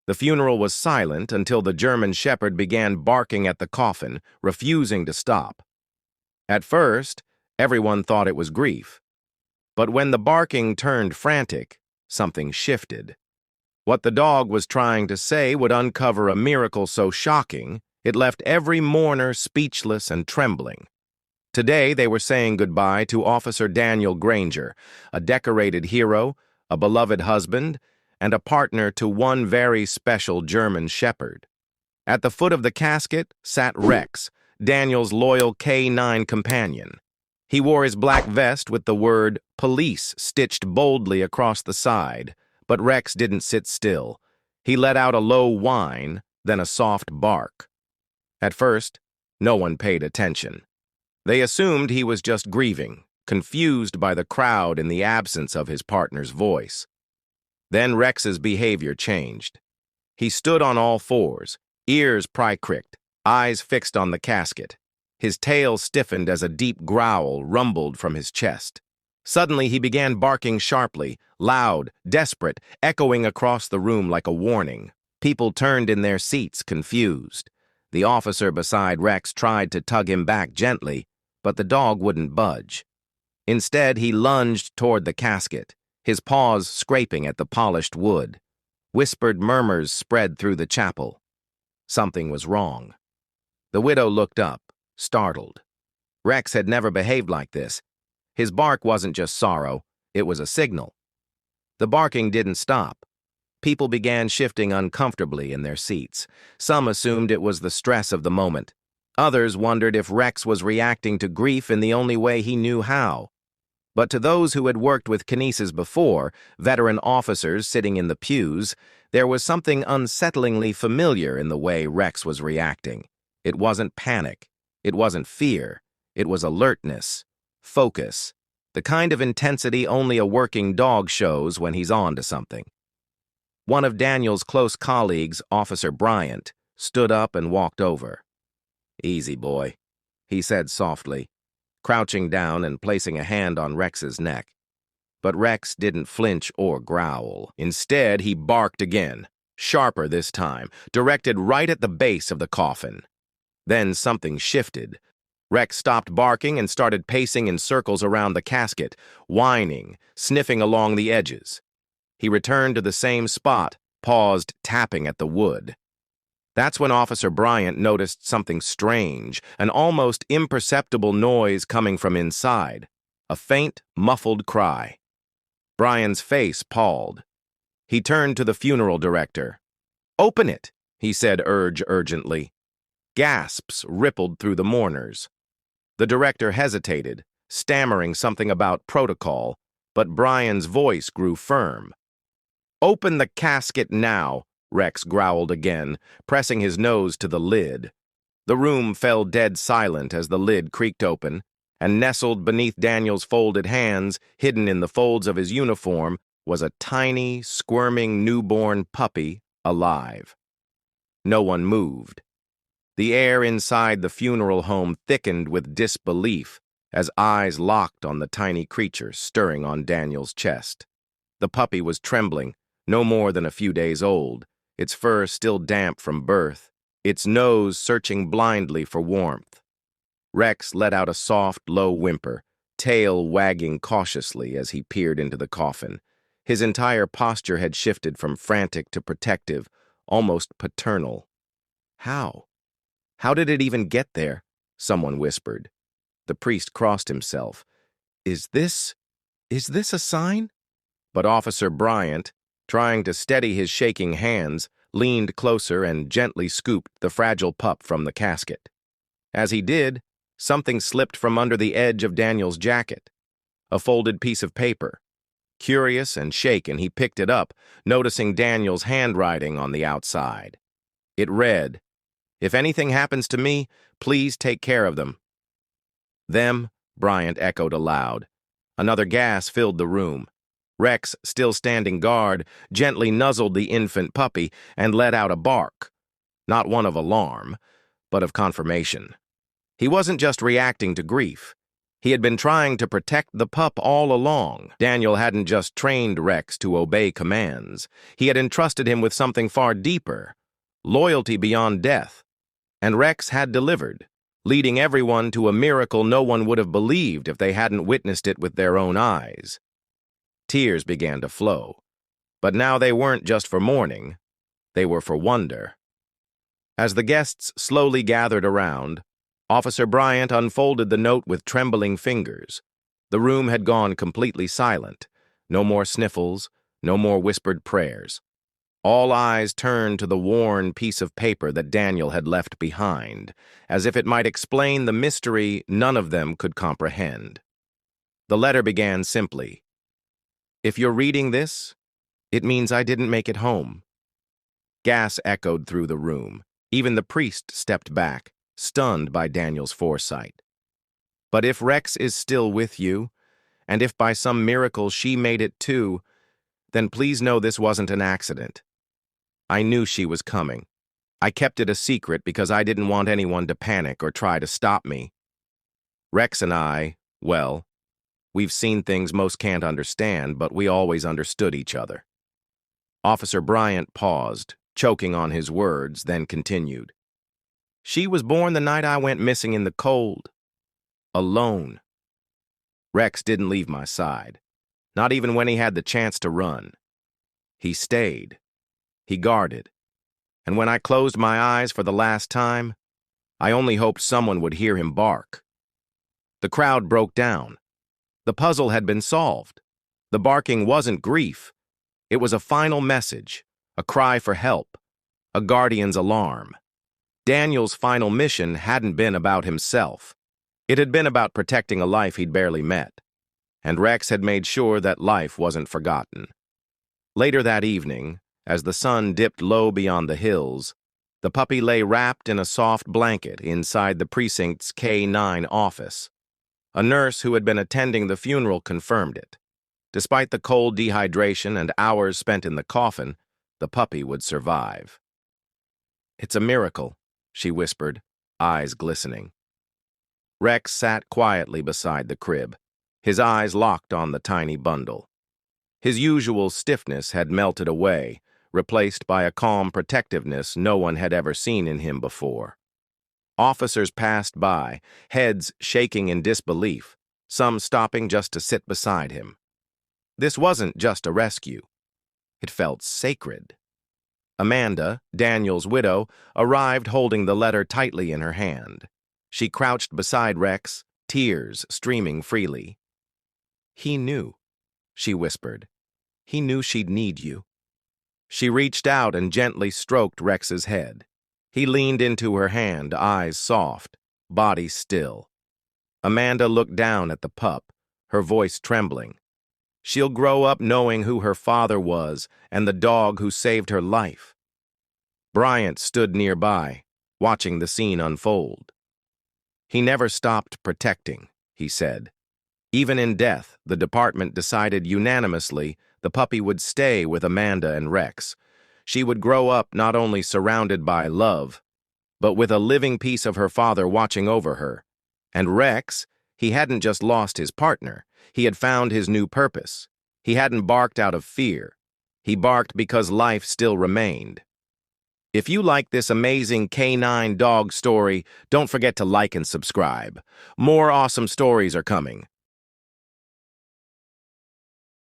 The funeral was silent until the German shepherd began barking at the coffin, refusing to stop. At first, everyone thought it was grief. But when the barking turned frantic, something shifted. What the dog was trying to say would uncover a miracle so shocking, it left every mourner speechless and trembling. Today, they were saying goodbye to Officer Daniel Granger, a decorated hero, a beloved husband, and a partner to one very special German shepherd. At the foot of the casket sat Rex, Daniel's loyal K9 companion. He wore his black vest with the word police stitched boldly across the side, but Rex didn't sit still. He let out a low whine, then a soft bark. At first, no one paid attention. They assumed he was just grieving, confused by the crowd in the absence of his partner's voice. Then Rex's behavior changed. He stood on all fours, ears pry-cricked, eyes fixed on the casket. His tail stiffened as a deep growl rumbled from his chest. Suddenly, he began barking sharply, loud, desperate, echoing across the room like a warning. People turned in their seats, confused. The officer beside Rex tried to tug him back gently, but the dog wouldn't budge. Instead, he lunged toward the casket, his paws scraping at the polished wood. Whispered murmurs spread through the chapel. Something was wrong. The widow looked up, startled. Rex had never behaved like this. His bark wasn't just sorrow, it was a signal. The barking didn't stop. People began shifting uncomfortably in their seats. Some assumed it was the stress of the moment. Others wondered if Rex was reacting to grief in the only way he knew how. But to those who had worked with kinesis before, veteran officers sitting in the pews, there was something unsettlingly familiar in the way Rex was reacting. It wasn't panic. It wasn't fear. It was alertness, focus, the kind of intensity only a working dog shows when he's on to something. One of Daniel's close colleagues, Officer Bryant, stood up and walked over. "Easy, boy," he said softly, crouching down and placing a hand on Rex's neck. But Rex didn't flinch or growl. Instead, he barked again, sharper this time, directed right at the base of the coffin. Then something shifted. Rex stopped barking and started pacing in circles around the casket, whining, sniffing along the edges. He returned to the same spot, paused, tapping at the wood. That's when Officer Bryant noticed something strange, an almost imperceptible noise coming from inside, a faint, muffled cry. Bryant's face palled. He turned to the funeral director. "Open it," he said urgently. Gasps rippled through the mourners. The director hesitated, stammering something about protocol, but Brian's voice grew firm. "Open the casket now," Rex growled again, pressing his nose to the lid. The room fell dead silent as the lid creaked open, and nestled beneath Daniel's folded hands, hidden in the folds of his uniform, was a tiny, squirming newborn puppy, alive. No one moved. The air inside the funeral home thickened with disbelief as eyes locked on the tiny creature stirring on Daniel's chest. The puppy was trembling, no more than a few days old, its fur still damp from birth, its nose searching blindly for warmth. Rex let out a soft, low whimper, tail wagging cautiously as he peered into the coffin. His entire posture had shifted from frantic to protective, almost paternal. How? How did it even get there? Someone whispered. The priest crossed himself. Is this a sign? But Officer Bryant, trying to steady his shaking hands, leaned closer and gently scooped the fragile pup from the casket. As he did, something slipped from under the edge of Daniel's jacket. A folded piece of paper. Curious and shaken, he picked it up, noticing Daniel's handwriting on the outside. It read, "If anything happens to me, please take care of them." "Them," Bryant echoed aloud. Another gas filled the room. Rex, still standing guard, gently nuzzled the infant puppy and let out a bark. Not one of alarm, but of confirmation. He wasn't just reacting to grief. He had been trying to protect the pup all along. Daniel hadn't just trained Rex to obey commands. He had entrusted him with something far deeper, loyalty beyond death. And Rex had delivered, leading everyone to a miracle no one would have believed if they hadn't witnessed it with their own eyes. Tears began to flow, but now they weren't just for mourning, they were for wonder. As the guests slowly gathered around, Officer Bryant unfolded the note with trembling fingers. The room had gone completely silent. No more sniffles, no more whispered prayers. All eyes turned to the worn piece of paper that Daniel had left behind, as if it might explain the mystery none of them could comprehend. The letter began simply, "If you're reading this, it means I didn't make it home." Gas echoed through the room. Even the priest stepped back, stunned by Daniel's foresight. "But if Rex is still with you, and if by some miracle she made it too, then please know this wasn't an accident. I knew she was coming. I kept it a secret because I didn't want anyone to panic or try to stop me. Rex and I, well, we've seen things most can't understand, but we always understood each other." Officer Bryant paused, choking on his words, then continued. "She was born the night I went missing in the cold. Alone. Rex didn't leave my side, not even when he had the chance to run. He stayed. He guarded. And when I closed my eyes for the last time, I only hoped someone would hear him bark." The crowd broke down. The puzzle had been solved. The barking wasn't grief. It was a final message, a cry for help, a guardian's alarm. Daniel's final mission hadn't been about himself. It had been about protecting a life he'd barely met. And Rex had made sure that life wasn't forgotten. Later that evening, as the sun dipped low beyond the hills, the puppy lay wrapped in a soft blanket inside the precinct's K9 office. A nurse who had been attending the funeral confirmed it. Despite the cold dehydration and hours spent in the coffin, the puppy would survive. "It's a miracle," she whispered, eyes glistening. Rex sat quietly beside the crib, his eyes locked on the tiny bundle. His usual stiffness had melted away, replaced by a calm protectiveness no one had ever seen in him before. Officers passed by, heads shaking in disbelief, some stopping just to sit beside him. This wasn't just a rescue. It felt sacred. Amanda, Daniel's widow, arrived holding the letter tightly in her hand. She crouched beside Rex, tears streaming freely. "He knew," she whispered. "He knew she'd need you." She reached out and gently stroked Rex's head. He leaned into her hand, eyes soft, body still. Amanda looked down at the pup, her voice trembling. She'll grow up knowing who her father was and the dog who saved her life. Bryant stood nearby, watching the scene unfold. "He never stopped protecting," he said. "Even in death, the department decided unanimously the puppy would stay with Amanda and Rex. She would grow up not only surrounded by love, but with a living piece of her father watching over her. And Rex, he hadn't just lost his partner. He had found his new purpose. He hadn't barked out of fear. He barked because life still remained." If you like this amazing K9 dog story, don't forget to like and subscribe. More awesome stories are coming.